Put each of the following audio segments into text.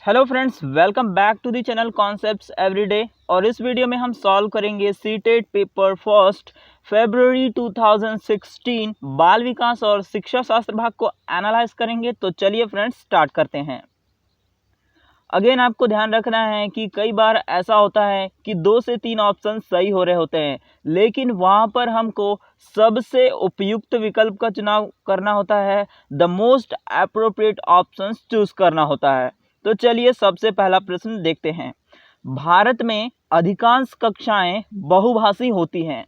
Hello friends, welcome back to the channel concepts everyday. और इस video में हम सॉल्व करेंगे सीटेट पेपर फर्स्ट फरवरी 2016 बाल विकास और शिक्षा शास्त्र भाग को एनालाइज करेंगे। तो चलिए फ्रेंड्स स्टार्ट करते हैं। अगेन आपको ध्यान रखना है कि कई बार ऐसा होता है कि 2 से 3 ऑप्शन सही हो रहे होते हैं, लेकिन वहाँ पर हमको सबसे उपयुक्त विकल्प का चुनाव करना होता है, the most appropriate option choose करना होता है। तो चलिए सबसे पहला प्रश्न देखते हैं। भारत में अधिकांश कक्षाएं बहुभाषी होती हैं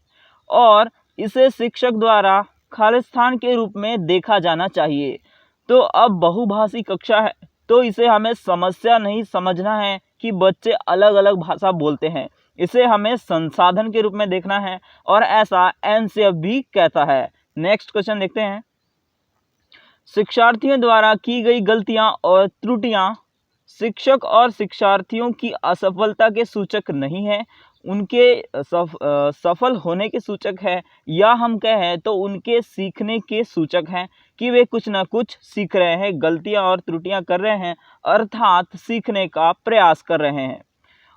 और इसे शिक्षक द्वारा खालिस्तान के रूप में देखा जाना चाहिए। तो अब बहुभाषी कक्षा है तो इसे हमें समस्या नहीं समझना है कि बच्चे अलग अलग भाषा बोलते हैं, इसे हमें संसाधन के रूप में देखना है और ऐसा एनसीएफ भी कहता है। नेक्स्ट क्वेश्चन देखते हैं। शिक्षार्थियों द्वारा की गई गलतियां और त्रुटियां शिक्षक और शिक्षार्थियों की असफलता के सूचक नहीं है, उनके सफल होने के सूचक है, या हम कहें तो उनके सीखने के सूचक हैं कि वे कुछ ना कुछ सीख रहे हैं, गलतियां और त्रुटियां कर रहे हैं, अर्थात सीखने का प्रयास कर रहे हैं।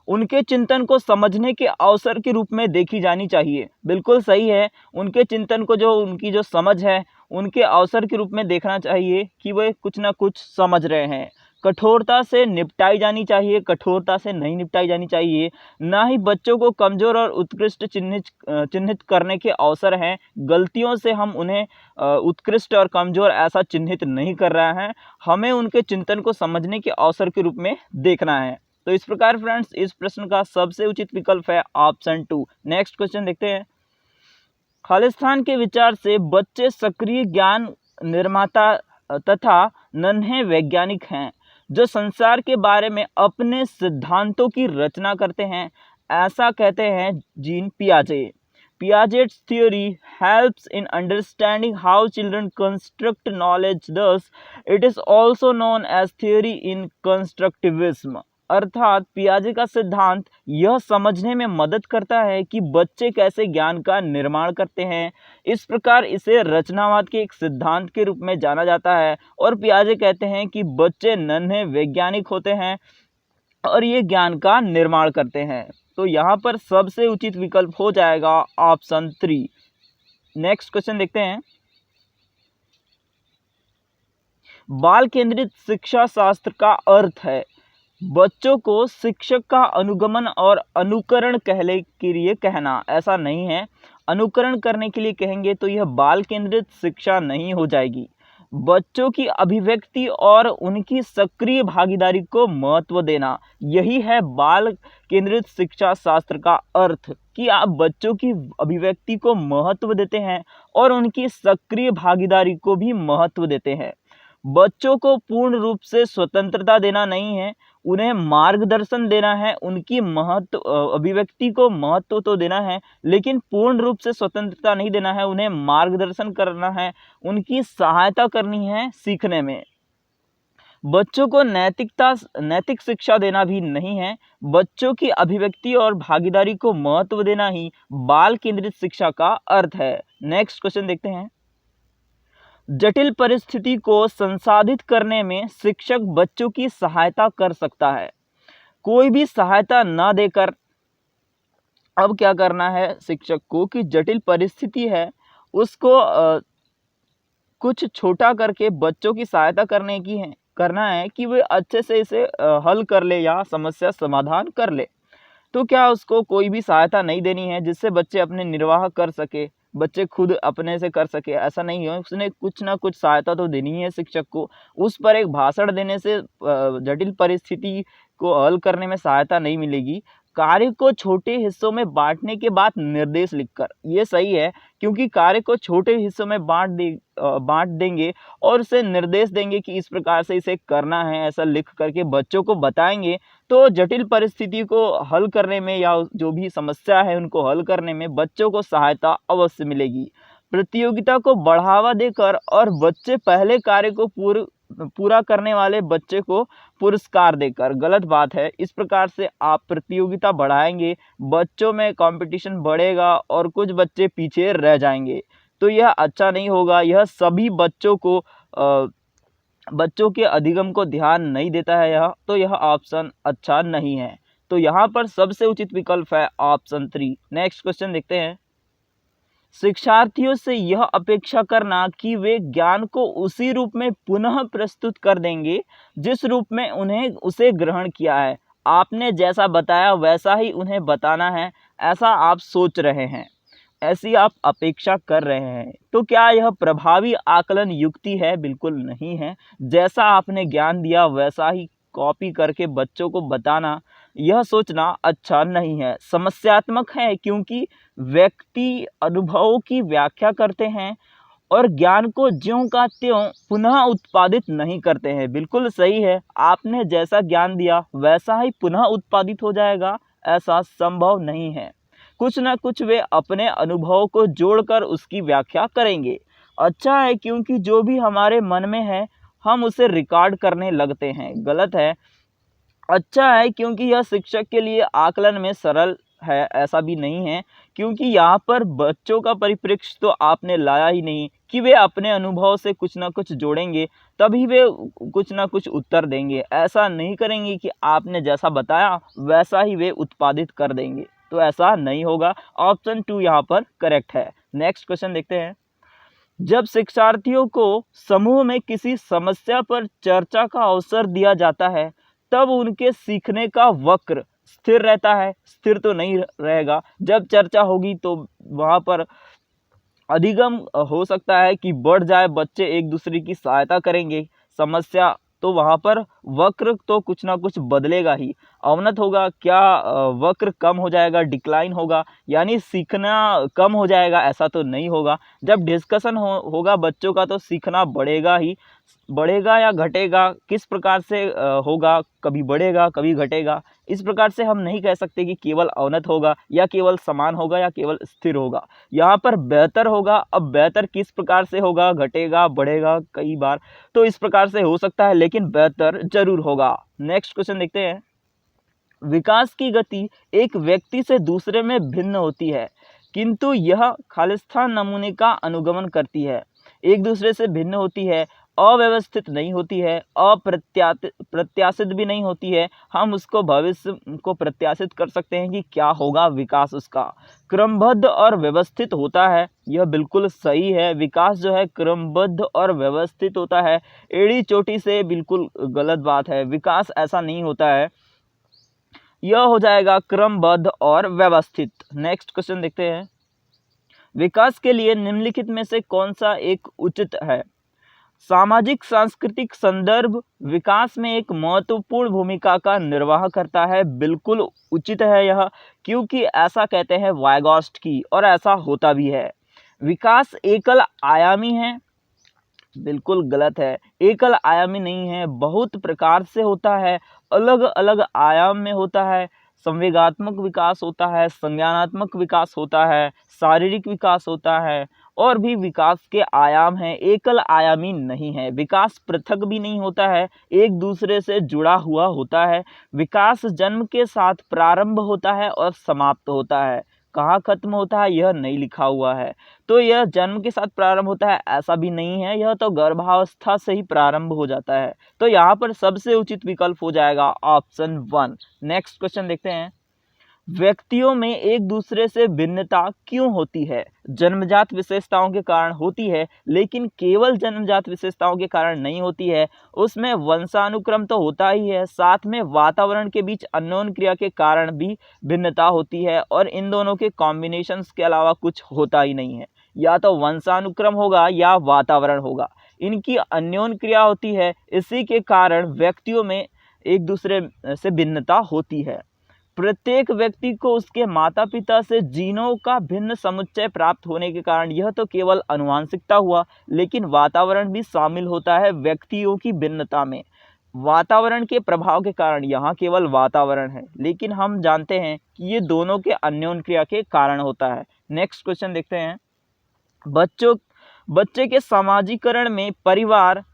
उनके चिंतन को समझने के अवसर के रूप में देखी जानी चाहिए। बिल्कुल सही है, उनके चिंतन को उनकी जो समझ है उनके अवसर के रूप में देखना चाहिए कि वे कुछ ना कुछ समझ रहे हैं। कठोरता से निपटाई जानी चाहिए, कठोरता से नहीं निपटाई जानी चाहिए। ना ही बच्चों को कमजोर और उत्कृष्ट चिन्हित करने के अवसर हैं। गलतियों से हम उन्हें उत्कृष्ट और कमजोर ऐसा चिन्हित नहीं कर रहा है, हमें उनके चिंतन को समझने के अवसर के रूप में देखना है। तो इस प्रकार फ्रेंड्स इस प्रश्न का सबसे उचित विकल्प है ऑप्शन 2। नेक्स्ट क्वेश्चन देखते हैं। खालिस्तान के विचार से बच्चे सक्रिय ज्ञान निर्माता तथा नन्हे वैज्ञानिक हैं जो संसार के बारे में अपने सिद्धांतों की रचना करते हैं, ऐसा कहते हैं gene पियाजे। Piaget's theory helps in understanding how children construct knowledge. Thus, it is also known as theory in constructivism. अर्थात पियाजे का सिद्धांत यह समझने में मदद करता है कि बच्चे कैसे ज्ञान का निर्माण करते हैं, इस प्रकार इसे रचनावाद के एक सिद्धांत के रूप में जाना जाता है। और पियाजे कहते हैं कि बच्चे नन्हे वैज्ञानिक होते हैं और ये ज्ञान का निर्माण करते हैं। तो यहाँ पर सबसे उचित विकल्प हो जाएगा ऑप्शन 3। नेक्स्ट क्वेश्चन देखते हैं। बाल केंद्रित शिक्षा शास्त्र का अर्थ है बच्चों को शिक्षक का अनुगमन और अनुकरण कहने के लिए कहना। ऐसा नहीं है, अनुकरण करने के लिए कहेंगे तो यह बाल केंद्रित शिक्षा नहीं हो जाएगी। बच्चों की अभिव्यक्ति और उनकी सक्रिय भागीदारी को महत्व देना, यही है बाल केंद्रित शिक्षा शास्त्र का अर्थ, कि आप बच्चों की अभिव्यक्ति को महत्व देते हैं और उनकी सक्रिय भागीदारी को भी महत्व देते हैं। बच्चों को पूर्ण रूप से स्वतंत्रता देना नहीं है, उन्हें मार्गदर्शन देना है, उनकी अभिव्यक्ति को महत्व तो देना है, लेकिन पूर्ण रूप से स्वतंत्रता नहीं देना है, उन्हें मार्गदर्शन करना है, उनकी सहायता करनी है सीखने में। बच्चों को नैतिक शिक्षा देना भी नहीं है, बच्चों की अभिव्यक्ति और भागीदारी को महत्व देना ही बाल केंद्रित शिक्षा का अर्थ है। नेक्स्ट क्वेश्चन देखते हैं। जटिल परिस्थिति को संसाधित करने में शिक्षक बच्चों की सहायता कर सकता है। कोई भी सहायता न देकर अब क्या करना है शिक्षक को कि जटिल परिस्थिति है उसको कुछ छोटा करके बच्चों की सहायता करना है कि वे अच्छे से इसे हल कर ले या समस्या समाधान कर ले। तो क्या उसको कोई भी सहायता नहीं देनी है जिससे बच्चे अपने निर्वाह कर सके, बच्चे खुद अपने से कर सके, ऐसा नहीं है। उसने कुछ ना कुछ सहायता तो देनी है शिक्षक को। उस पर एक भाषण देने से जटिल परिस्थिति को हल करने में सहायता नहीं मिलेगी। कार्य को छोटे हिस्सों में बांटने के बाद निर्देश लिखकर, ये सही है, क्योंकि कार्य को छोटे हिस्सों में बांट देंगे और उसे निर्देश देंगे कि इस प्रकार से इसे करना है, ऐसा लिख करके बच्चों को बताएंगे तो जटिल परिस्थिति को हल करने में या जो भी समस्या है उनको हल करने में बच्चों को सहायता अवश्य मिलेगी। प्रतियोगिता को बढ़ावा देकर और बच्चे पहले कार्य को पूरा करने वाले बच्चे को पुरस्कार देकर, गलत बात है। इस प्रकार से आप प्रतियोगिता बढ़ाएंगे, बच्चों में कंपटीशन बढ़ेगा और कुछ बच्चे पीछे रह जाएंगे, तो यह अच्छा नहीं होगा। यह सभी बच्चों को बच्चों के अधिगम को ध्यान नहीं देता है यह, तो यह ऑप्शन अच्छा नहीं है। तो यहाँ पर सबसे उचित विकल्प है ऑप्शन 3। नेक्स्ट क्वेश्चन देखते हैं। शिक्षार्थियों से यह अपेक्षा करना कि वे ज्ञान को उसी रूप में पुनः प्रस्तुत कर देंगे जिस रूप में उन्हें उसे ग्रहण किया है। आपने जैसा बताया वैसा ही उन्हें बताना है, ऐसा आप सोच रहे हैं, ऐसी आप अपेक्षा कर रहे हैं। तो क्या यह प्रभावी आकलन युक्ति है? बिल्कुल नहीं है। जैसा आपने ज्ञान दिया वैसा ही कॉपी करके बच्चों को बताना, यह सोचना अच्छा नहीं है, समस्यात्मक है, क्योंकि व्यक्ति अनुभवों की व्याख्या करते हैं और ज्ञान को ज्यों का त्यों पुनः उत्पादित नहीं करते हैं। बिल्कुल सही है, आपने जैसा ज्ञान दिया वैसा ही पुनः उत्पादित हो जाएगा, ऐसा संभव नहीं है। कुछ न कुछ वे अपने अनुभवों को जोड़कर उसकी व्याख्या करेंगे। अच्छा है, क्योंकि जो भी हमारे मन में है हम उसे रिकॉर्ड करने लगते हैं। गलत है। अच्छा है, क्योंकि यह शिक्षक के लिए आकलन में सरल है, ऐसा भी नहीं है, क्योंकि यहाँ पर बच्चों का परिप्रेक्ष्य तो आपने लाया ही नहीं कि वे अपने अनुभव से कुछ ना कुछ जोड़ेंगे तभी वे कुछ ना कुछ उत्तर देंगे। ऐसा नहीं करेंगे कि आपने जैसा बताया वैसा ही वे उत्पादित कर देंगे, तो ऐसा नहीं होगा। ऑप्शन 2 यहाँ पर करेक्ट है। नेक्स्ट क्वेश्चन देखते हैं। जब शिक्षार्थियों को समूह में किसी समस्या पर चर्चा का अवसर दिया जाता है तब उनके सीखने का वक्र स्थिर रहता है? स्थिर तो नहीं रहेगा। जब चर्चा होगी तो वहाँ पर अधिगम हो सकता है कि बढ़ जाए, बच्चे एक दूसरे की सहायता करेंगे, समस्या तो वहाँ पर वक्र तो कुछ ना कुछ बदलेगा ही, अवनत होगा। क्या वक्र कम हो जाएगा, डिक्लाइन होगा, यानी सीखना कम हो जाएगा? ऐसा तो नहीं होगा। जब डिस्कशन होगा बच्चों का तो सीखना बढ़ेगा ही। बढ़ेगा या घटेगा, किस प्रकार से होगा, कभी बढ़ेगा कभी घटेगा, इस प्रकार से हम नहीं कह सकते कि केवल अवनत होगा या केवल समान होगा या केवल स्थिर होगा। यहाँ पर बेहतर होगा। अब बेहतर किस प्रकार से होगा, घटेगा बढ़ेगा कई बार, तो इस प्रकार से हो सकता है, लेकिन बेहतर जरूर होगा। नेक्स्ट क्वेश्चन देखते हैं। विकास की गति एक व्यक्ति से दूसरे में भिन्न होती है, किंतु यह खालिस्तान नमूने का अनुगमन करती है। एक दूसरे से भिन्न होती है, अव्यवस्थित नहीं होती है, प्रत्याशित भी नहीं होती है। हम उसको भविष्य को प्रत्याशित कर सकते हैं कि क्या होगा विकास उसका। क्रमबद्ध और व्यवस्थित होता है, यह बिल्कुल सही है। विकास जो है क्रमबद्ध और व्यवस्थित होता है। एड़ी चोटी से बिल्कुल गलत बात है, विकास ऐसा नहीं होता है। यह हो जाएगा क्रमबद्ध और व्यवस्थित। नेक्स्ट क्वेश्चन देखते हैं। विकास के लिए निम्नलिखित में से कौन सा एक उचित है? सामाजिक सांस्कृतिक संदर्भ विकास में एक महत्वपूर्ण भूमिका का निर्वाह करता है। बिल्कुल उचित है यह, क्योंकि ऐसा कहते हैं वाइगॉट्स्की और ऐसा होता भी है। विकास एकल आयामी है? बिल्कुल गलत है, एकल आयामी नहीं है, बहुत प्रकार से होता है, अलग अलग आयाम में होता है। संवेगात्मक विकास होता है, संज्ञानात्मक विकास होता है, शारीरिक विकास होता है, और भी विकास के आयाम हैं, एकल आयामी नहीं है। विकास पृथक भी नहीं होता है, एक दूसरे से जुड़ा हुआ होता है। विकास जन्म के साथ प्रारंभ होता है और समाप्त होता है। कहाँ खत्म होता है यह नहीं लिखा हुआ है, तो यह जन्म के साथ प्रारंभ होता है ऐसा भी नहीं है, यह तो गर्भावस्था से ही प्रारंभ हो जाता है। तो यहाँ पर सबसे उचित विकल्प हो जाएगा ऑप्शन 1। नेक्स्ट क्वेश्चन देखते हैं। व्यक्तियों में एक दूसरे से भिन्नता क्यों होती है? जन्मजात विशेषताओं के कारण होती है, लेकिन केवल जन्मजात विशेषताओं के कारण नहीं होती है। उसमें वंशानुक्रम तो होता ही है, साथ में वातावरण के बीच अन्योन्य क्रिया के कारण भी भिन्नता होती है, और इन दोनों के कॉम्बिनेशंस के अलावा कुछ होता ही नहीं है। या तो वंशानुक्रम होगा या वातावरण होगा, इनकी अन्योन्य क्रिया होती है, इसी के कारण व्यक्तियों में एक दूसरे से भिन्नता होती है। प्रत्येक व्यक्ति को उसके माता पिता से जीनों का भिन्न समुच्चय प्राप्त होने के कारण यह तो केवल आनुवांशिकता हुआ, लेकिन वातावरण भी शामिल होता है व्यक्तियों की भिन्नता में। वातावरण के प्रभाव के कारण यहाँ केवल वातावरण है, लेकिन हम जानते हैं कि ये दोनों के अन्योन्य क्रिया के कारण होता है। नेक्स्ट क्वेश्चन देखते हैं। बच्चे के समाजीकरण में परिवार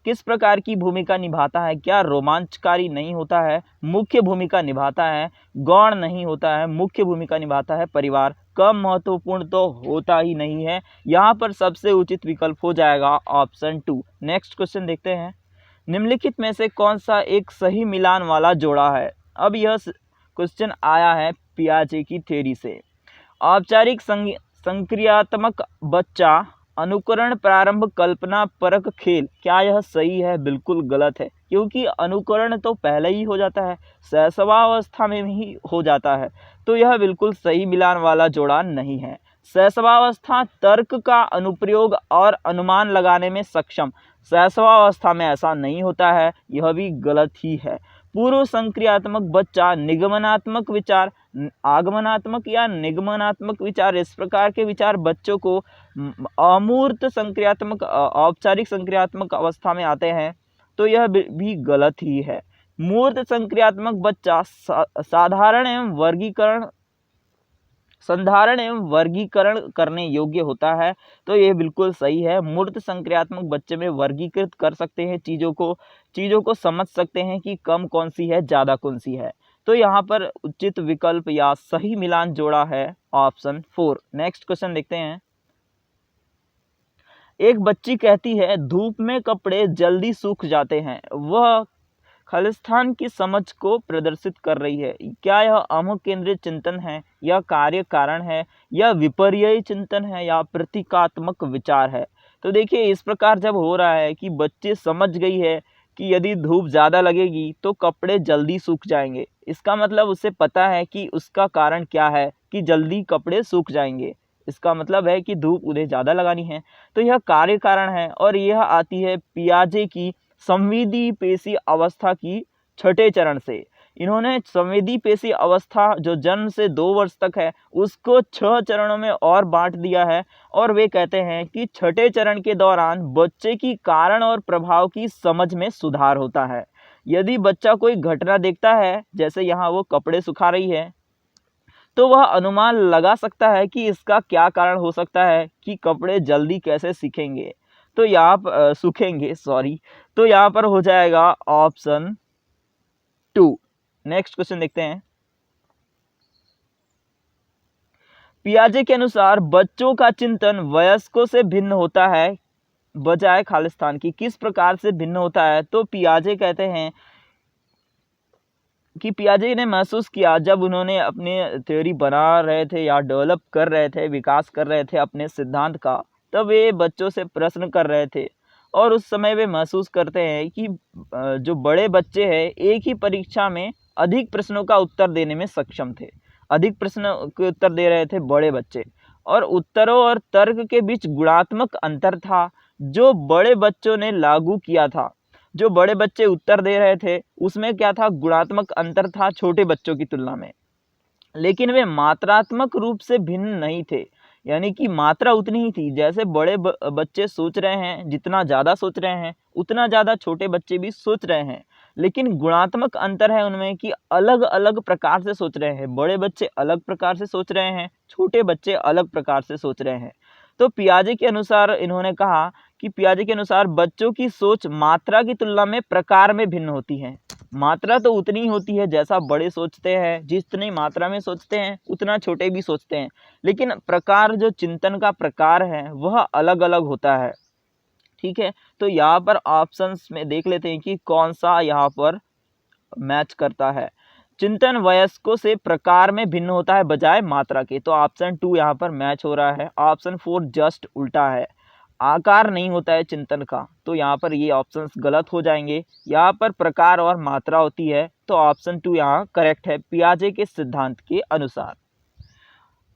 किस प्रकार की भूमिका निभाता है? क्या रोमांचकारी नहीं होता है? मुख्य भूमिका निभाता है। गौण नहीं होता है, मुख्य भूमिका निभाता है परिवार। कम महत्वपूर्ण तो होता ही नहीं है। यहाँ पर सबसे उचित विकल्प हो जाएगा ऑप्शन 2। नेक्स्ट क्वेश्चन देखते हैं, निम्नलिखित में से कौन सा एक सही मिलान वाला जोड़ा है। अब यह क्वेश्चन आया है पियाजे की थ्योरी से। औपचारिक संक्रियात्मक बच्चा, अनुकरण, प्रारंभ, कल्पना परक खेल, क्या यह सही है? बिल्कुल गलत है, क्योंकि अनुकरण तो पहले ही हो जाता है, शैशवावस्था में ही हो जाता है, तो यह बिल्कुल सही मिलान वाला जोड़ा नहीं है। शैशवावस्था तर्क का अनुप्रयोग और अनुमान लगाने में सक्षम, शैशवावस्था में ऐसा नहीं होता है, यह भी गलत ही है। पूर्व संक्रियात्मक बच्चा, निगमनात्मक विचार, आगमनात्मक या निगमनात्मक विचार, इस प्रकार के विचार बच्चों को अमूर्त संक्रियात्मक औपचारिक संक्रियात्मक अवस्था में आते हैं, तो यह भी गलत ही है। मूर्त संक्रियात्मक बच्चा संधारण एवं वर्गीकरण करने योग्य होता है, तो यह बिल्कुल सही है। मूर्त संक्रियात्मक बच्चे में वर्गीकृत कर सकते हैं, चीज़ों को समझ सकते हैं कि कम कौन सी है, ज़्यादा कौन सी है, तो यहाँ पर उचित विकल्प या सही मिलान जोड़ा है ऑप्शन 4। नेक्स्ट क्वेश्चन देखते हैं, एक बच्ची कहती है धूप में कपड़े जल्दी सूख जाते हैं, वह खालिस्तान की समझ को प्रदर्शित कर रही है। क्या यह अमुक केंद्रित चिंतन है, या कार्य कारण है, या विपर्ययी चिंतन है, या प्रतीकात्मक विचार है? तो देखिए, इस प्रकार जब हो रहा है कि बच्चे समझ गई है कि यदि धूप ज़्यादा लगेगी तो कपड़े जल्दी सूख जाएंगे, इसका मतलब उसे पता है कि उसका कारण क्या है कि जल्दी कपड़े सूख जाएंगे, इसका मतलब है कि धूप उन्हें ज़्यादा लगानी है, तो यह कार्य कारण है। और यह आती है पियाजे की संवेदी पेशी अवस्था की छठे चरण से। इन्होंने संवेदी पेशी अवस्था जो जन्म से 2 वर्ष तक है उसको 6 चरणों में और बांट दिया है, और वे कहते हैं कि छठे चरण के दौरान बच्चे की कारण और प्रभाव की समझ में सुधार होता है। यदि बच्चा कोई घटना देखता है, जैसे यहाँ वो कपड़े सुखा रही है, तो वह अनुमान लगा सकता है कि इसका क्या कारण हो सकता है कि कपड़े जल्दी कैसे सूखेंगे, तो यहाँ पर तो यहाँ पर हो जाएगा ऑप्शन 2। नेक्स्ट क्वेश्चन देखते हैं, पियाजे के अनुसार बच्चों का चिंतन वयस्कों से भिन्न होता है बजाय खालिस्तान की, किस प्रकार से भिन्न होता है? तो पियाजे कहते हैं कि पियाजे ने महसूस किया जब उन्होंने अपने थ्योरी बना रहे थे या डेवलप कर रहे थे, विकास कर रहे थे अपने सिद्धांत का, तब वे बच्चों से प्रश्न कर रहे थे, और उस समय वे महसूस करते हैं कि जो बड़े बच्चे हैं एक ही परीक्षा में अधिक प्रश्नों का उत्तर देने में सक्षम थे, अधिक प्रश्नों के उत्तर दे रहे थे बड़े बच्चे, और उत्तरों और तर्क के बीच गुणात्मक अंतर था जो बड़े बच्चों ने लागू किया था। जो बड़े बच्चे उत्तर दे रहे थे उसमें क्या था, गुणात्मक अंतर था छोटे बच्चों की तुलना में, लेकिन वे मात्रात्मक रूप से भिन्न नहीं थे, यानी कि मात्रा उतनी ही थी। जैसे बड़े बच्चे सोच रहे हैं, जितना ज़्यादा सोच रहे हैं उतना ज़्यादा छोटे बच्चे भी सोच रहे हैं, लेकिन गुणात्मक अंतर है उनमें कि अलग अलग प्रकार से सोच रहे हैं। बड़े बच्चे अलग प्रकार से सोच रहे हैं, छोटे बच्चे अलग प्रकार से सोच रहे हैं। तो पियाजे के अनुसार इन्होंने कहा कि पियाजे के अनुसार बच्चों की सोच मात्रा की तुलना में प्रकार में भिन्न होती है। मात्रा तो उतनी ही होती है जैसा बड़े सोचते हैं, जितनी मात्रा में सोचते हैं उतना छोटे भी सोचते हैं, लेकिन प्रकार, जो चिंतन का प्रकार है वह अलग अलग होता है। ठीक है, तो यहाँ पर ऑप्शंस में देख लेते हैं कि कौन सा यहाँ पर मैच करता है। चिंतन वयस्कों से प्रकार में भिन्न होता है बजाय मात्रा के, तो ऑप्शन 2 यहाँ पर मैच हो रहा है। ऑप्शन 4 जस्ट उल्टा है, आकार नहीं होता है चिंतन का, तो यहाँ पर ये ऑप्शंस गलत हो जाएंगे। यहाँ पर प्रकार और मात्रा होती है, तो ऑप्शन 2 यहाँ करेक्ट है पियाजे के सिद्धांत के अनुसार।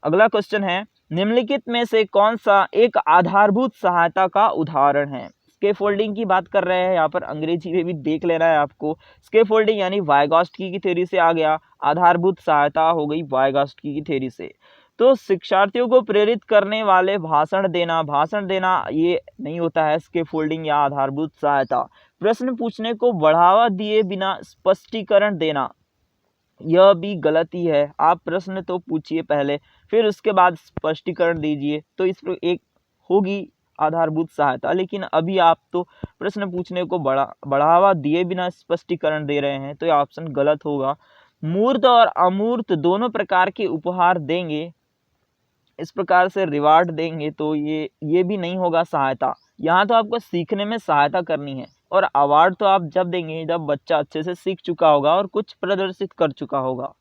अगला क्वेश्चन है, निम्नलिखित में से कौन सा एक आधारभूत सहायता का उदाहरण है? स्कैफोल्डिंग की बात कर रहे हैं, यहाँ पर अंग्रेजी में भी देख लेना है आपको। स्कैफोल्डिंग यानी वाइगॉस्की की थ्योरी से आ गया, आधारभूत सहायता हो गई वाइगॉस्की की थ्योरी से। तो शिक्षार्थियों को प्रेरित करने वाले भाषण देना ये नहीं होता है स्कैफोल्डिंग या आधारभूत सहायता। प्रश्न पूछने को बढ़ावा दिए बिना स्पष्टीकरण देना, यह भी गलती है। आप प्रश्न तो पूछिए पहले, फिर उसके बाद स्पष्टीकरण दीजिए, तो इस पर एक होगी आधारभूत सहायता। लेकिन अभी आप तो प्रश्न पूछने को बढ़ावा दिए बिना स्पष्टीकरण दे रहे हैं, तो यह ऑप्शन गलत होगा। मूर्त और अमूर्त दोनों प्रकार के उपहार देंगे, इस प्रकार से रिवार्ड देंगे तो ये भी नहीं होगा सहायता। यहाँ तो आपको सीखने में सहायता करनी है, और अवार्ड तो आप जब देंगे जब बच्चा अच्छे से सीख चुका होगा और कुछ प्रदर्शित कर चुका होगा।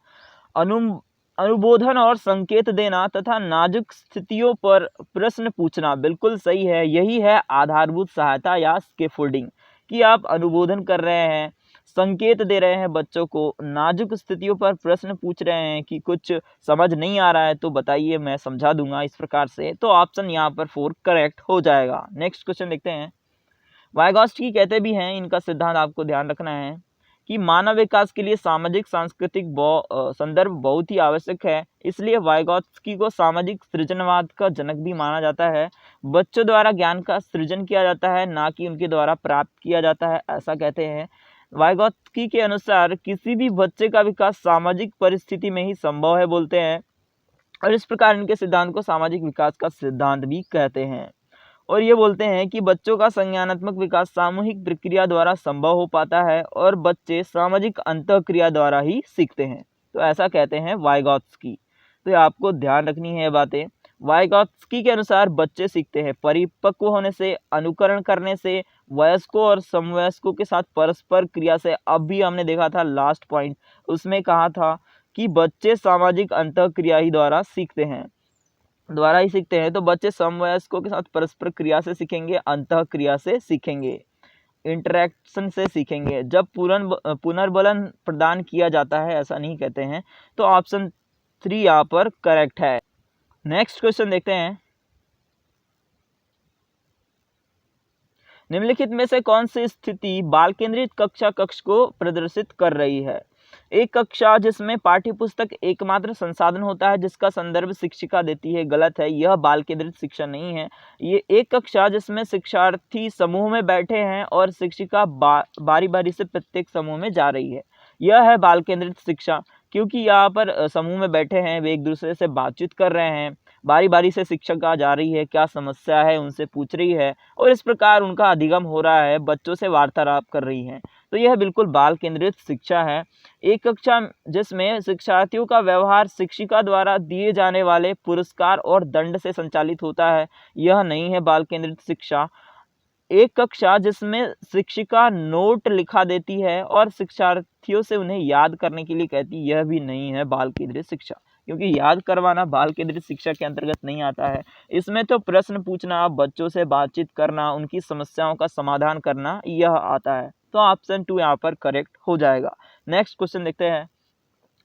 अनुबोधन और संकेत देना तथा नाजुक स्थितियों पर प्रश्न पूछना बिल्कुल सही है। यही है आधारभूत सहायता या स्कैफोल्डिंग, कि आप अनुबोधन कर रहे हैं, संकेत दे रहे हैं बच्चों को, नाजुक स्थितियों पर प्रश्न पूछ रहे हैं कि कुछ समझ नहीं आ रहा है तो बताइए, मैं समझा दूंगा, इस प्रकार से। तो ऑप्शन यहाँ पर 4 करेक्ट हो जाएगा। नेक्स्ट क्वेश्चन देखते हैं। वाइगॉत्स्की कहते भी हैं, इनका सिद्धांत आपको ध्यान रखना है कि मानव विकास के लिए सामाजिक सांस्कृतिक संदर्भ बहुत ही आवश्यक है। इसलिए वाइगॉत्स्की को सामाजिक सृजनवाद का जनक भी माना जाता है। बच्चों द्वारा ज्ञान का सृजन किया जाता है, ना कि उनके द्वारा प्राप्त किया जाता है, ऐसा कहते हैं। वाइगॉत्स्की के अनुसार किसी भी बच्चे का विकास सामाजिक परिस्थिति में ही संभव है बोलते हैं, और इस प्रकार इनके सिद्धांत को सामाजिक विकास का सिद्धांत भी कहते हैं। और ये बोलते हैं कि बच्चों का संज्ञानात्मक विकास सामूहिक प्रक्रिया द्वारा संभव हो पाता है और बच्चे सामाजिक अंतःक्रिया द्वारा ही सीखते हैं। तो ऐसा कहते हैं वाइगॉत्स्की। तो ये आपको ध्यान रखनी है बातें। वाइगॉत्स्की के अनुसार बच्चे सीखते हैं परिपक्व होने से, अनुकरण करने से, वयस्कों और समवयस्कों के साथ परस्पर क्रिया से। अब भी हमने देखा था लास्ट पॉइंट, उसमें कहा था कि बच्चे सामाजिक अंतःक्रिया ही द्वारा ही सीखते हैं। तो बच्चे समवयस्कों के साथ परस्पर क्रिया से सीखेंगे, अंतःक्रिया से सीखेंगे, इंटरेक्शन से सीखेंगे, जब पुनर्बलन प्रदान किया जाता है, ऐसा नहीं कहते हैं। तो ऑप्शन 3 यहाँ पर करेक्ट है। नेक्स्ट क्वेश्चन देखते हैं। निम्नलिखित में से कौन सी स्थिति बाल केंद्रित कक्षा कक्ष को प्रदर्शित कर रही है? एक कक्षा जिसमें पाठ्यपुस्तक एकमात्र संसाधन होता है जिसका संदर्भ शिक्षिका देती है, गलत है, यह बाल केंद्रित शिक्षा नहीं है। ये एक कक्षा जिसमें शिक्षार्थी समूह में बैठे हैं और शिक्षिका बारी बारी से प्रत्येक समूह में जा रही है, यह है बाल केंद्रित शिक्षा। क्योंकि यहाँ पर समूह में बैठे हैं, वे एक दूसरे से बातचीत कर रहे हैं, बारी बारी से शिक्षिका जा रही है, क्या समस्या है उनसे पूछ रही है, और इस प्रकार उनका अधिगम हो रहा है, बच्चों से वार्तालाप कर रही हैं। तो यह बिल्कुल बाल केंद्रित शिक्षा है। एक कक्षा जिसमें शिक्षार्थियों का व्यवहार शिक्षिका द्वारा दिए जाने वाले पुरस्कार और दंड से संचालित होता है, यह नहीं है बाल केंद्रित शिक्षा। एक कक्षा जिसमें शिक्षिका नोट लिखा देती है और शिक्षार्थियों से उन्हें याद करने के लिए कहती, यह भी नहीं है बाल केंद्रित शिक्षा, क्योंकि याद करवाना बाल केंद्रित शिक्षा के अंतर्गत नहीं आता है। इसमें तो प्रश्न पूछना, बच्चों से बातचीत करना, उनकी समस्याओं का समाधान करना, यह आता है। तो ऑप्शन 2 यहाँ पर करेक्ट हो जाएगा। नेक्स्ट क्वेश्चन देखते हैं।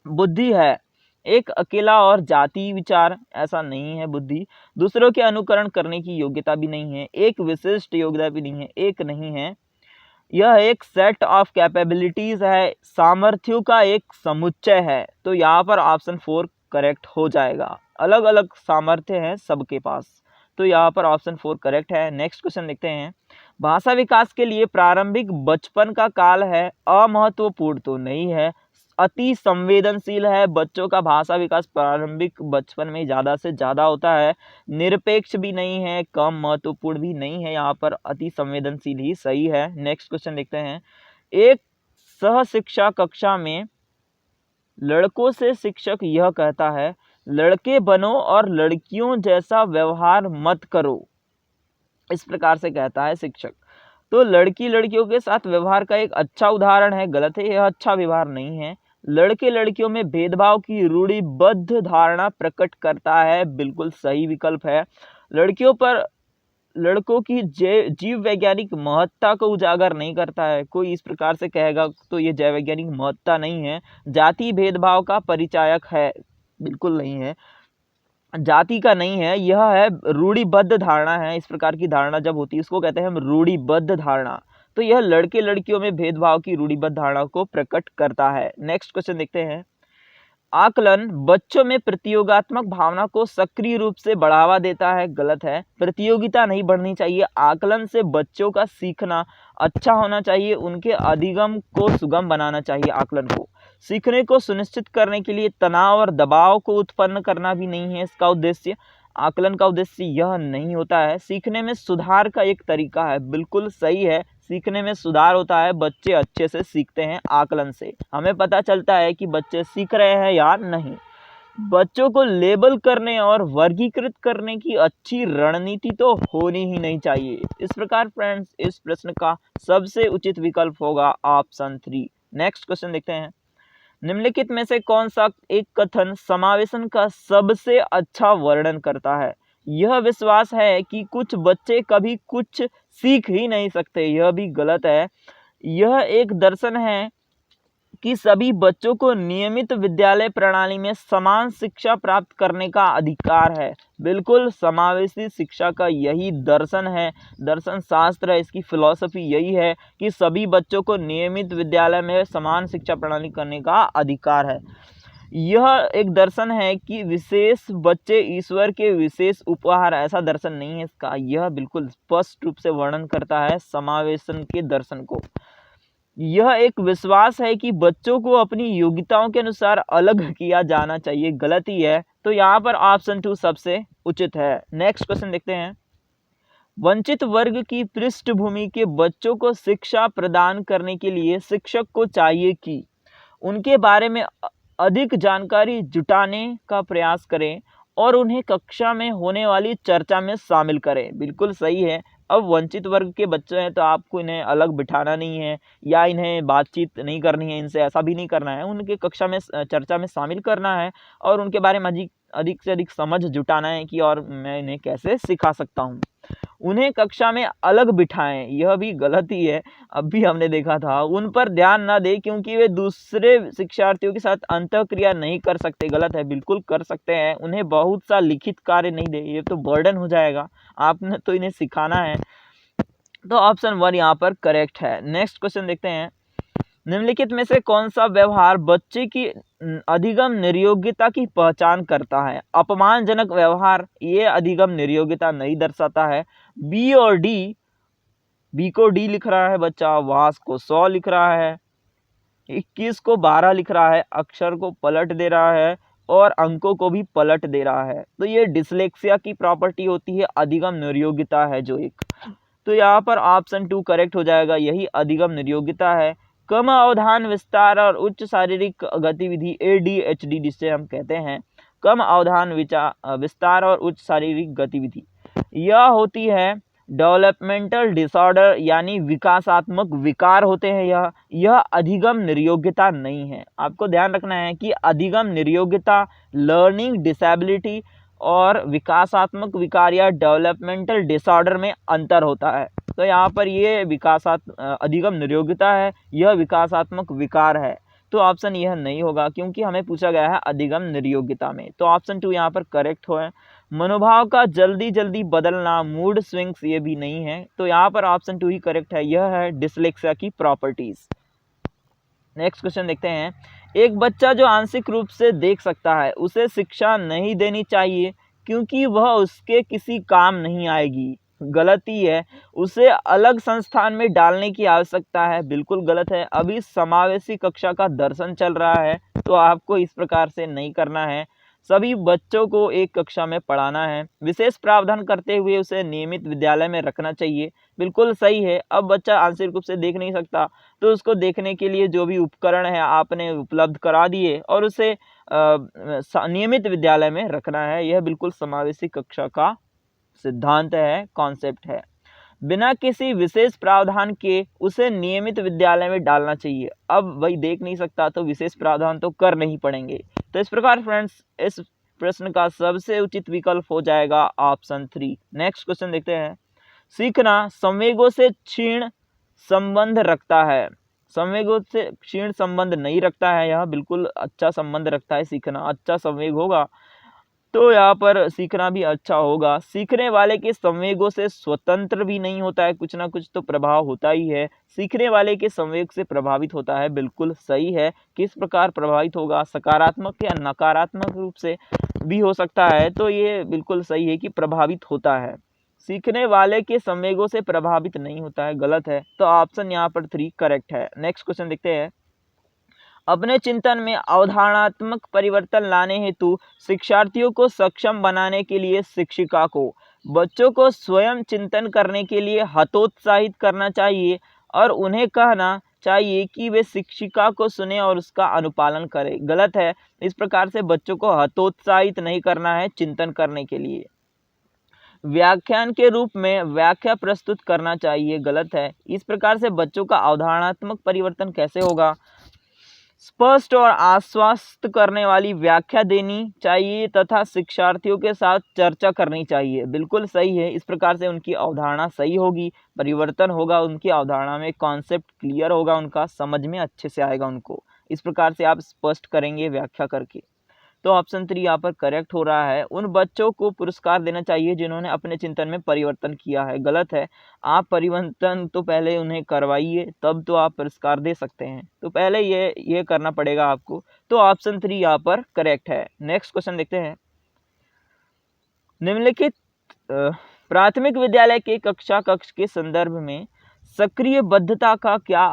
बुद्धि है एक अकेला और जाति विचार, ऐसा नहीं है। बुद्धि दूसरों के अनुकरण करने की योग्यता भी नहीं है, एक विशिष्ट योग्यता भी नहीं है, एक नहीं है। यह एक सेट ऑफ कैपेबिलिटीज है, सामर्थ्यों का एक समुच्चय है। तो यहाँ पर ऑप्शन 4 करेक्ट हो जाएगा। अलग अलग सामर्थ्य हैं सबके पास, तो यहाँ पर ऑप्शन 4 करेक्ट है। नेक्स्ट क्वेश्चन देखते हैं। भाषा विकास के लिए प्रारंभिक बचपन का काल है, अमहत्वपूर्ण तो नहीं है, अति संवेदनशील है। बच्चों का भाषा विकास प्रारंभिक बचपन में ज़्यादा से ज़्यादा होता है, निरपेक्ष भी नहीं है, कम महत्वपूर्ण भी नहीं है, यहाँ पर अति संवेदनशील ही सही है। नेक्स्ट क्वेश्चन देखते हैं। एक सह शिक्षा कक्षा में लड़कों से शिक्षक यह कहता है, लड़के बनो और लड़कियों जैसा व्यवहार मत करो, इस प्रकार से कहता है शिक्षक। तो लड़की लड़कियों के साथ व्यवहार का एक अच्छा उदाहरण है, गलत है, यह अच्छा व्यवहार नहीं है। लड़के लड़कियों में भेदभाव की रूढ़िबद्ध धारणा प्रकट करता है, बिल्कुल सही विकल्प है। लड़कियों पर लड़कों की जीव वैज्ञानिक महत्ता को उजागर नहीं करता है। कोई इस प्रकार से कहेगा तो ये जैव वैज्ञानिक महत्ता नहीं है। जाति भेदभाव का परिचायक है, बिल्कुल नहीं है, जाति का नहीं है, यह है रूढ़िबद्ध धारणा है। इस प्रकार की धारणा जब होती है इसको कहते हैं हम रूढ़िबद्ध धारणा। तो यह लड़के लड़कियों में भेदभाव की रूढ़िबद्ध धारणा को प्रकट करता है। नेक्स्ट क्वेश्चन देखते हैं। आकलन बच्चों में प्रतियोगात्मक भावना को सक्रिय रूप से बढ़ावा देता है, गलत है, प्रतियोगिता नहीं बढ़नी चाहिए। आकलन से बच्चों का सीखना अच्छा होना चाहिए, उनके अधिगम को सुगम बनाना चाहिए। आकलन को सीखने को सुनिश्चित करने के लिए तनाव और दबाव को उत्पन्न करना भी नहीं है इसका उद्देश्य। आकलन का उद्देश्य यह नहीं होता है। सीखने में सुधार का एक तरीका है, बिल्कुल सही है, सीखने में सुधार होता है, बच्चे अच्छे से सीखते हैं आकलन से, हमें पता चलता है कि बच्चे सीख रहे हैं या नहीं। बच्चों को लेबल करने और वर्गीकृत करने की अच्छी रणनीति तो होनी ही नहीं चाहिए। इस प्रकार फ्रेंड्स इस प्रश्न का सबसे उचित विकल्प होगा ऑप्शन 3। नेक्स्ट क्वेश्चन देखते हैं। निम्नलिखित में से कौन सा एक कथन समावेशन का सबसे अच्छा वर्णन करता है? यह विश्वास है कि कुछ बच्चे कभी कुछ सीख ही नहीं सकते, यह भी गलत है। यह एक दर्शन है कि सभी बच्चों को नियमित विद्यालय प्रणाली में समान शिक्षा प्राप्त करने का अधिकार है। बिल्कुल समावेशी शिक्षा का यही दर्शन है, दर्शन शास्त्र है, इसकी फिलॉसफी यही है कि सभी बच्चों को नियमित विद्यालय में समान शिक्षा प्रणाली करने का अधिकार है। यह एक दर्शन है कि विशेष बच्चे ईश्वर के विशेष उपहार, ऐसा दर्शन नहीं है इसका। यह बिल्कुल स्पष्ट रूप से वर्णन करता है समावेशन के दर्शन को। यह एक विश्वास है कि बच्चों को अपनी योग्यताओं के अनुसार अलग किया जाना चाहिए, गलत ही है। तो यहाँ पर ऑप्शन 2 सबसे उचित है। नेक्स्ट क्वेश्चन देखते हैं। वंचित वर्ग की पृष्ठभूमि के बच्चों को शिक्षा प्रदान करने के लिए शिक्षक को चाहिए कि उनके बारे में अधिक जानकारी जुटाने का प्रयास करें और उन्हें कक्षा में होने वाली चर्चा में शामिल करें। बिल्कुल सही है। अब वंचित वर्ग के बच्चे हैं तो आपको इन्हें अलग बिठाना नहीं है या इन्हें बातचीत नहीं करनी है, इनसे ऐसा भी नहीं करना है। उनके कक्षा में चर्चा में शामिल करना है और उनके बारे में अधिक से अधिक समझ जुटाना है कि और मैं इन्हें कैसे सिखा सकता हूँ। उन्हें कक्षा में अलग बिठाएं, यह भी गलत ही है। अब भी हमने देखा था। उन पर ध्यान ना दें क्योंकि वे दूसरे शिक्षार्थियों के साथ अंतःक्रिया नहीं कर सकते, गलत है। बिल्कुल कर सकते हैं। उन्हें बहुत सा लिखित कार्य नहीं दे, ये तो बर्डन हो जाएगा, आपने तो इन्हें सिखाना है। तो ऑप्शन 1 यहाँ पर करेक्ट है। नेक्स्ट क्वेश्चन देखते हैं। निम्नलिखित में से कौन सा व्यवहार बच्चे की अधिगम निर्योग्यता की पहचान करता है? अपमानजनक व्यवहार ये अधिगम निर्योग्यता नहीं दर्शाता है। बी और डी, बी को डी लिख रहा है बच्चा, वास को 100 लिख रहा है, 21 को 12 लिख रहा है, अक्षर को पलट दे रहा है और अंकों को भी पलट दे रहा है। तो ये डिसलेक्सिया की प्रॉपर्टी होती है, अधिगम निर्योग्यता है जो एक। तो यहाँ पर ऑप्शन 2 करेक्ट हो जाएगा, यही अधिगम निर्योग्यता है। कम अवधान विस्तार और उच्च शारीरिक गतिविधि ADHD जिसे हम कहते हैं, कम अवधान विस्तार और उच्च शारीरिक गतिविधि, यह होती है डेवलपमेंटल डिसऑर्डर यानी विकासात्मक विकार होते हैं। यह अधिगम निर्योग्यता नहीं है। आपको ध्यान रखना है कि अधिगम निर्योग्यता, लर्निंग डिसेबिलिटी और विकासात्मक विकार या डेवलपमेंटल डिसऑर्डर में अंतर होता है। तो यहाँ पर ये अधिगम निर्योग्यता है, यह विकासात्मक विकार है। तो ऑप्शन यह नहीं होगा क्योंकि हमें पूछा गया है अधिगम निर्योग्यता में। तो ऑप्शन 2 यहाँ पर करेक्ट हो है। मनोभाव का जल्दी जल्दी बदलना, मूड स्विंग्स, ये भी नहीं है। तो यहाँ पर ऑप्शन 2 ही करेक्ट है, यह है डिसलेक्सिया की प्रॉपर्टीज। नेक्स्ट क्वेश्चन देखते हैं। एक बच्चा जो आंशिक रूप से देख सकता है उसे शिक्षा नहीं देनी चाहिए क्योंकि वह उसके किसी काम नहीं आएगी, गलती है। उसे अलग संस्थान में डालने की आवश्यकता है, बिल्कुल गलत है। अभी समावेशी कक्षा का दर्शन चल रहा है तो आपको इस प्रकार से नहीं करना है। सभी बच्चों को एक कक्षा में पढ़ाना है, विशेष प्रावधान करते हुए उसे नियमित विद्यालय में रखना चाहिए, बिल्कुल सही है। अब बच्चा आंशिक रूप से देख नहीं सकता तो उसको देखने के लिए जो भी उपकरण है आपने उपलब्ध करा दिए और उसे नियमित विद्यालय में रखना है। यह बिल्कुल समावेशी कक्षा का सिद्धांत है, कॉन्सेप्ट है। बिना किसी विशेष प्रावधान के उसे नियमित विद्यालय में डालना चाहिए। अब वही देख नहीं सकता तो विशेष प्रावधान तो कर नहीं पड़ेंगे। तो इस प्रकार फ्रेंड्स इस प्रश्न का सबसे उचित विकल्प हो जाएगा ऑप्शन 3। नेक्स्ट क्वेश्चन देखते हैं। सीखना संवेगों से क्षीण संबंध रखता है, संवेगों से क्षीण संबंध नहीं रखता है, यह बिल्कुल अच्छा संबंध रखता है। सीखना अच्छा संवेग होगा तो यहाँ पर सीखना भी अच्छा होगा। सीखने वाले के संवेगों से स्वतंत्र भी नहीं होता है, कुछ ना कुछ तो प्रभाव होता ही है। सीखने वाले के संवेग से प्रभावित होता है, बिल्कुल सही है। किस प्रकार प्रभावित होगा, सकारात्मक या नकारात्मक रूप से भी हो सकता है। तो ये बिल्कुल सही है कि प्रभावित होता है। सीखने वाले के संवेगों से प्रभावित नहीं होता है, गलत है। तो ऑप्शन यहाँ पर 3 करेक्ट है। नेक्स्ट क्वेश्चन देखते हैं। अपने चिंतन में अवधारणात्मक परिवर्तन लाने हेतु शिक्षार्थियों को सक्षम बनाने के लिए शिक्षिका को बच्चों को स्वयं चिंतन करने के लिए हतोत्साहित करना चाहिए और उन्हें कहना चाहिए कि वे शिक्षिका को सुने और उसका अनुपालन करें। गलत है। इस प्रकार से बच्चों को हतोत्साहित नहीं करना है चिंतन करने के लिए। व्याख्यान के रूप में व्याख्या प्रस्तुत करना चाहिए। गलत है। इस प्रकार से बच्चों का अवधारणात्मक परिवर्तन कैसे होगा? स्पष्ट और आश्वस्त करने वाली व्याख्या देनी चाहिए तथा शिक्षार्थियों के साथ चर्चा करनी चाहिए। बिल्कुल सही है। इस प्रकार से उनकी अवधारणा सही होगी, परिवर्तन होगा, उनकी अवधारणा में कॉन्सेप्ट क्लियर होगा, उनका समझ में अच्छे से आएगा उनको। इस प्रकार से आप स्पष्ट करेंगे व्याख्या करके। तो ऑप्शन 3 यहाँ पर करेक्ट हो रहा है। उन बच्चों को पुरस्कार देना चाहिए जिन्होंने अपने चिंतन में परिवर्तन किया है। गलत है। आप परिवर्तन तो पहले उन्हें करवाइए, तब तो आप पुरस्कार दे सकते हैं। तो पहले ये करना पड़ेगा आपको। तो ऑप्शन 3 यहाँ पर करेक्ट है। नेक्स्ट क्वेश्चन देखते हैं। निम्नलिखित प्राथमिक विद्यालय के कक्ष के संदर्भ में सक्रियबद्धता का क्या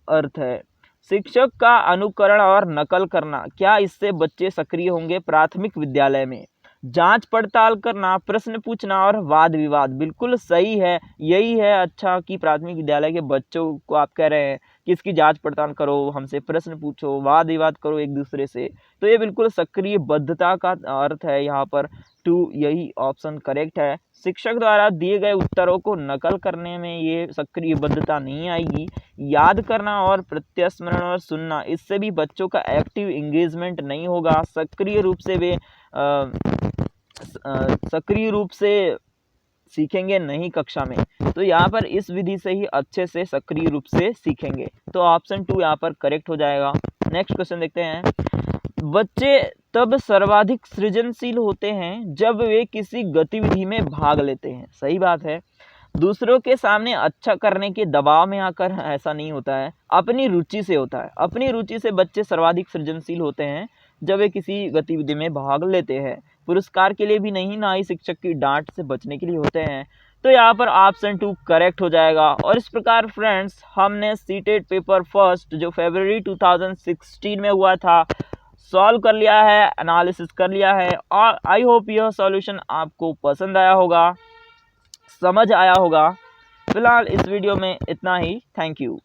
अर्थ है? शिक्षक का अनुकरण और नकल करना। क्या इससे बच्चे सक्रिय होंगे? प्राथमिक विद्यालय में जांच पड़ताल करना, प्रश्न पूछना और वाद विवाद। बिल्कुल सही है। यही है अच्छा कि प्राथमिक विद्यालय के बच्चों को आप कह रहे हैं कि इसकी जांच पड़ताल करो, हमसे प्रश्न पूछो, वाद विवाद करो एक दूसरे से। तो ये बिल्कुल सक्रियबद्धता का अर्थ है यहाँ पर। 2 यही ऑप्शन करेक्ट है। शिक्षक द्वारा दिए गए उत्तरों को नकल करने में ये सक्रियबद्धता नहीं आएगी। याद करना और प्रत्यस्मरण और सुनना, इससे भी बच्चों का एक्टिव एंगेजमेंट नहीं होगा। सक्रिय रूप से सीखेंगे नहीं कक्षा में। तो यहाँ पर इस विधि से ही अच्छे से सक्रिय रूप से सीखेंगे। तो ऑप्शन 2 यहाँ पर करेक्ट हो जाएगा। नेक्स्ट क्वेश्चन देखते हैं। बच्चे तब सर्वाधिक सृजनशील होते हैं जब वे किसी गतिविधि में भाग लेते हैं। सही बात है। दूसरों के सामने अच्छा करने के दबाव में आकर ऐसा नहीं होता है, अपनी रुचि से होता है। अपनी रुचि से बच्चे सर्वाधिक सृजनशील होते हैं जब वे किसी गतिविधि में भाग लेते हैं। पुरस्कार के लिए भी नहीं, ना ही शिक्षक की डांट से बचने के लिए होते हैं। तो यहाँ पर ऑप्शन 2 करेक्ट हो जाएगा। और इस प्रकार फ्रेंड्स हमने सीटेट पेपर फर्स्ट जो फरवरी 2016 में हुआ था सॉल्व कर लिया है, एनालिसिस कर लिया है। और आई होप यह सॉल्यूशन आपको पसंद आया होगा, समझ आया होगा। फिलहाल इस वीडियो में इतना ही। Thank you.